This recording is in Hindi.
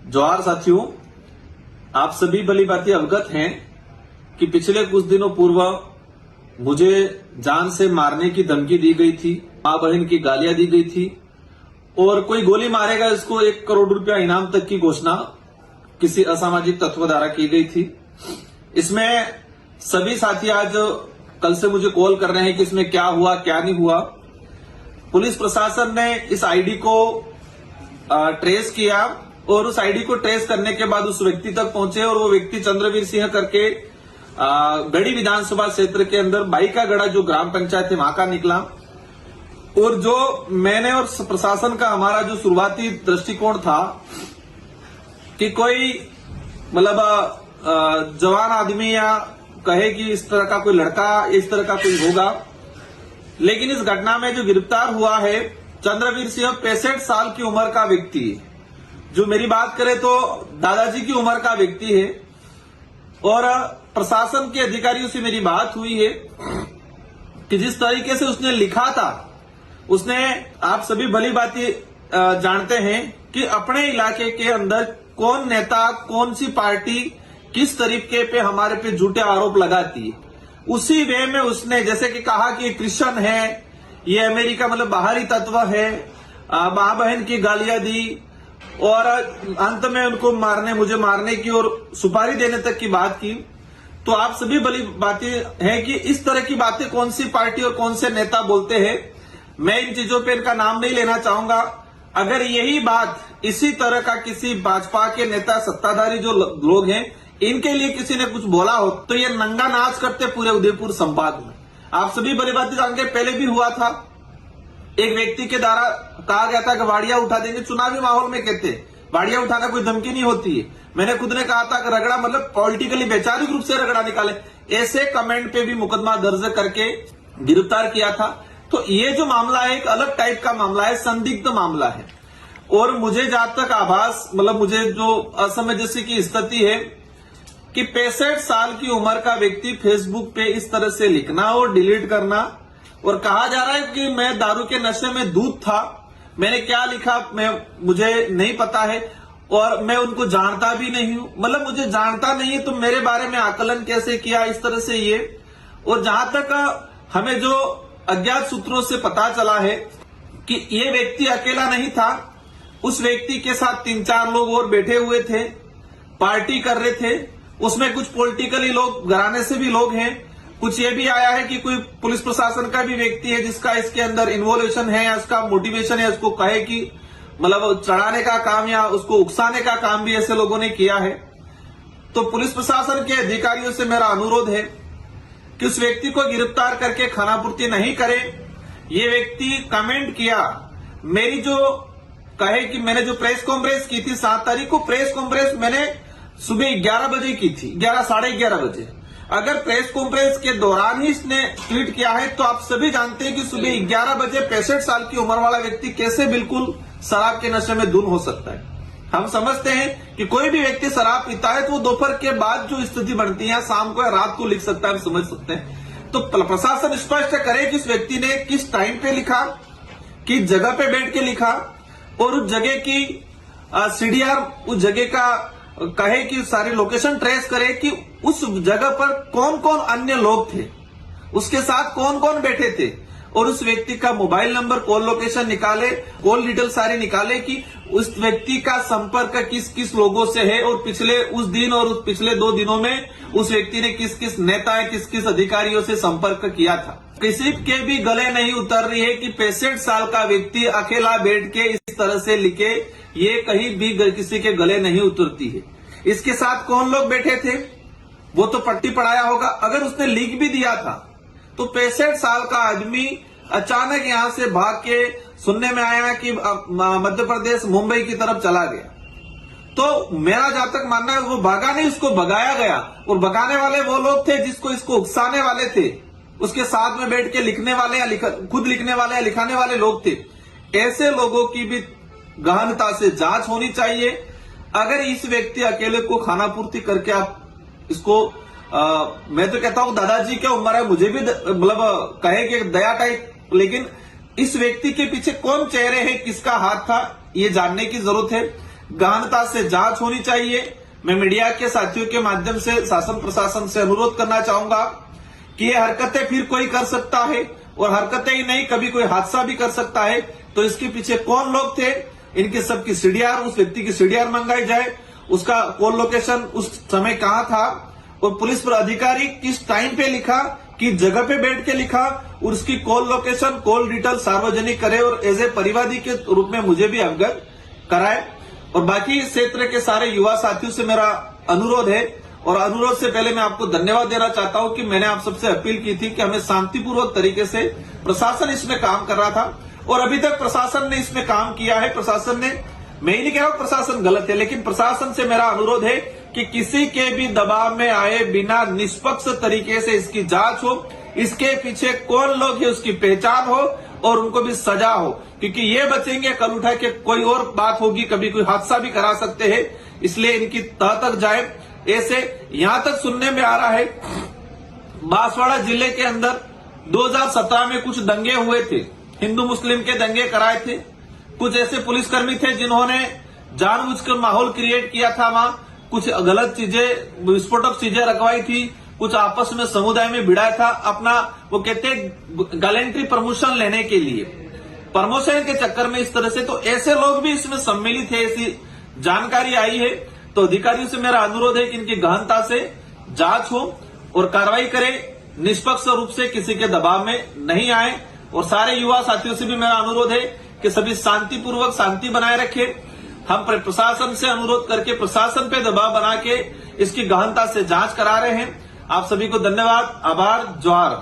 जोहार साथियों, आप सभी भली भांति अवगत हैं कि पिछले कुछ दिनों पूर्व मुझे जान से मारने की धमकी दी गई थी, मां बहन की गालियां दी गई थी और कोई गोली मारेगा इसको 1 करोड़ रुपया इनाम तक की घोषणा किसी असामाजिक तत्व द्वारा की गई थी। इसमें सभी साथी आज कल से मुझे कॉल कर रहे हैं कि इसमें क्या हुआ क्या नहीं हुआ। पुलिस प्रशासन ने इस आईडी को ट्रेस किया और उस आईडी को ट्रेस करने के बाद उस व्यक्ति तक पहुंचे और वो व्यक्ति चंद्रवीर सिंह करके गढ़ी विधानसभा क्षेत्र के अंदर बाईकागढ़ा जो ग्राम पंचायत है वहां का निकला। और जो मैंने और प्रशासन का हमारा जो शुरुआती दृष्टिकोण था कि कोई मतलब जवान आदमी या कहे कि इस तरह का कोई लड़का इस तरह का कोई होगा, लेकिन इस घटना में जो गिरफ्तार हुआ है चंद्रवीर सिंह 65 साल की उम्र का व्यक्ति है। जो मेरी बात करें तो दादाजी की उम्र का व्यक्ति है और प्रशासन के अधिकारियों से मेरी बात हुई है कि जिस तरीके से उसने लिखा था, उसने आप सभी भली भांति जानते हैं कि अपने इलाके के अंदर कौन नेता कौन सी पार्टी किस तरीके पे हमारे पे झूठे आरोप लगाती है, उसी वे में उसने जैसे कि कहा कि क्रिश्चियन है, ये अमेरिका मतलब बाहरी तत्व है, मां बहन की गालियां दी और अंत में उनको मुझे मारने की और सुपारी देने तक की बात की। तो आप सभी भली बातें हैं कि इस तरह की बातें कौन सी पार्टी और कौन से नेता बोलते हैं। मैं इन चीजों पे इनका नाम नहीं लेना चाहूंगा। अगर यही बात इसी तरह का किसी भाजपा के नेता सत्ताधारी जो लोग हैं इनके लिए किसी ने कुछ बोला हो तो ये नंगा नाच करते पूरे उदयपुर संभाग में। आप सभी भली बातें जानते, पहले भी हुआ था, एक व्यक्ति के द्वारा कहा गया था कि वाड़ियां उठा देंगे। चुनावी माहौल में कहते वाड़ियां उठाना कोई धमकी नहीं होती है। मैंने खुद ने कहा था कि रगड़ा मतलब पॉलिटिकली वैचारिक रूप से रगड़ा निकाले, ऐसे कमेंट पे भी मुकदमा दर्ज करके गिरफ्तार किया था। तो ये जो मामला है एक अलग टाइप का मामला है, संदिग्ध मामला है। और मुझे जहां तक आभास मतलब मुझे जो असमंजस की स्थिति है कि 65 साल की उम्र का व्यक्ति फेसबुक पे इस तरह से लिखना और डिलीट करना और कहा जा रहा है कि मैं दारू के नशे में दूध था। मैंने क्या लिखा मुझे नहीं पता है और मैं उनको जानता भी नहीं हूं। मतलब मुझे जानता नहीं है तो मेरे बारे में आकलन कैसे किया इस तरह से ये। और जहां तक हमें जो अज्ञात सूत्रों से पता चला है कि ये व्यक्ति अकेला नहीं था, उस व्यक्ति के साथ 3-4 लोग और बैठे हुए थे, पार्टी कर रहे थे। उसमें कुछ पॉलिटिकली लोग घराने से भी लोग हैं। कुछ ये भी आया है कि कोई पुलिस प्रशासन का भी व्यक्ति है जिसका इसके अंदर इन्वॉल्वेशन है या उसका मोटिवेशन है, उसको कहे कि मतलब चढ़ाने का काम या उसको उकसाने का काम भी ऐसे लोगों ने किया है। तो पुलिस प्रशासन के अधिकारियों से मेरा अनुरोध है कि उस व्यक्ति को गिरफ्तार करके खानापूर्ति नहीं करें। ये व्यक्ति कमेंट किया, मेरी जो कहे कि मैंने जो प्रेस कॉन्फ्रेंस की थी 7 तारीख को, प्रेस कॉन्फ्रेंस मैंने सुबह 11 बजे की थी, 11 साढ़े 11 बजे। अगर प्रेस कॉन्फ्रेंस के दौरान ही इसने ट्वीट किया है तो आप सभी जानते हैं कि सुबह 11 बजे 65 साल की उम्र वाला व्यक्ति कैसे बिल्कुल शराब के नशे में धुन हो सकता है। हम समझते हैं कि कोई भी व्यक्ति शराब पीता है तो वो दोपहर के बाद जो स्थिति बनती है शाम को या रात को लिख सकता है, हम समझ सकते हैं। तो प्रशासन स्पष्ट करे कि इस व्यक्ति ने किस टाइम पे लिखा, किस जगह पे बैठ के लिखा और उस जगह की सीडीआर उस जगह का कहे कि सारी लोकेशन ट्रेस करे कि उस जगह पर कौन कौन अन्य लोग थे, उसके साथ कौन कौन बैठे थे और उस व्यक्ति का मोबाइल नंबर, कॉल लोकेशन निकाले, कॉल डिटेल सारी निकाले कि उस व्यक्ति का संपर्क किस किस लोगों से है और पिछले उस दिन और उस पिछले 2 दिनों में उस व्यक्ति ने किस किस नेता किस किस अधिकारियों से संपर्क किया था। किसी के भी गले नहीं उतर रही है कि 65 साल का व्यक्ति अकेला बैठ के इस तरह से लिखे, ये कहीं भी किसी के गले नहीं उतरती है। इसके साथ कौन लोग बैठे थे वो तो पट्टी पढ़ाया होगा। अगर उसने लिख भी दिया था तो 65 साल का आदमी अचानक यहां से भाग के सुनने में आया कि मध्य प्रदेश मुंबई की तरफ चला गया। तो मेरा जहां तक मानना है वो भागा नहीं, उसको भगाया गया और भगाने वाले वो लोग थे जिसको इसको उकसाने वाले थे, उसके साथ में बैठ के लिखने वाले या खुद लिखने वाले या लिखाने वाले लोग थे। ऐसे लोगों की भी गहनता से जांच होनी चाहिए। अगर इस व्यक्ति अकेले को खानापूर्ति करके आप इसको मैं तो कहता हूं दादाजी क्या उम्र है, मुझे भी मतलब कहे कि दया टाइप, लेकिन इस व्यक्ति के पीछे कौन चेहरे हैं, किसका हाथ था, ये जानने की जरूरत है। गहनता से जांच होनी चाहिए। मैं मीडिया के साथियों के माध्यम से शासन प्रशासन से अनुरोध करना चाहूंगा कि ये हरकतें फिर कोई कर सकता है, और हरकतें ही नहीं, कभी कोई हादसा भी कर सकता है। तो इसके पीछे कौन लोग थे, इनके सबकी सीडीआर, उस व्यक्ति की सीडीआर मंगाई जाए, उसका कॉल लोकेशन उस समय कहां था, और पुलिस पर अधिकारी किस टाइम पे लिखा, किस जगह पे बैठ के लिखा, और उसकी कॉल लोकेशन, कॉल डिटेल सार्वजनिक करे, और एज ए परिवादी के रूप में मुझे भी अवगत कराए। और बाकी क्षेत्र के सारे युवा साथियों से मेरा अनुरोध है, और अनुरोध से पहले मैं आपको धन्यवाद देना चाहता हूं कि मैंने आप सबसे अपील की थी कि हमें शांतिपूर्वक तरीके से, प्रशासन इसमें काम कर रहा था और अभी तक प्रशासन ने इसमें काम किया है। प्रशासन ने, मैं ही नहीं कह रहा हूं प्रशासन गलत है, लेकिन प्रशासन से मेरा अनुरोध है कि किसी के भी दबाव में आए बिना निष्पक्ष तरीके से इसकी जांच हो, इसके पीछे कौन लोग है उसकी पहचान हो और उनको भी सजा हो, क्योंकि ये बचेंगे कल उठा के कोई और बात होगी, कभी कोई हादसा भी करा सकते हैं। इसलिए इनकी तह तक जाए। ऐसे यहां तक सुनने में आ रहा है बांसवाड़ा जिले के अंदर 2017 में कुछ दंगे हुए थे, हिंदू मुस्लिम के दंगे कराए थे। कुछ ऐसे पुलिसकर्मी थे जिन्होंने जानबूझकर माहौल क्रिएट किया था, वहां कुछ गलत चीजें, विस्फोटक चीजें रखवाई थी, कुछ आपस में समुदाय में भिड़ाया था, अपना वो कहते हैं गैलेंट्री प्रमोशन लेने के लिए, प्रमोशन के चक्कर में इस तरह से। तो ऐसे लोग भी इसमें सम्मिलित है, ऐसी जानकारी आई है। तो अधिकारियों से मेरा अनुरोध है कि इनकी गहनता से जांच हो और कार्रवाई करें, निष्पक्ष रूप से किसी के दबाव में नहीं आए। और सारे युवा साथियों से भी मेरा अनुरोध है कि सभी शांतिपूर्वक शांति बनाए रखें। हम प्रशासन से अनुरोध करके प्रशासन पे दबाव बना के इसकी गहनता से जांच करा रहे हैं। आप सभी को धन्यवाद, आभार, जोहार।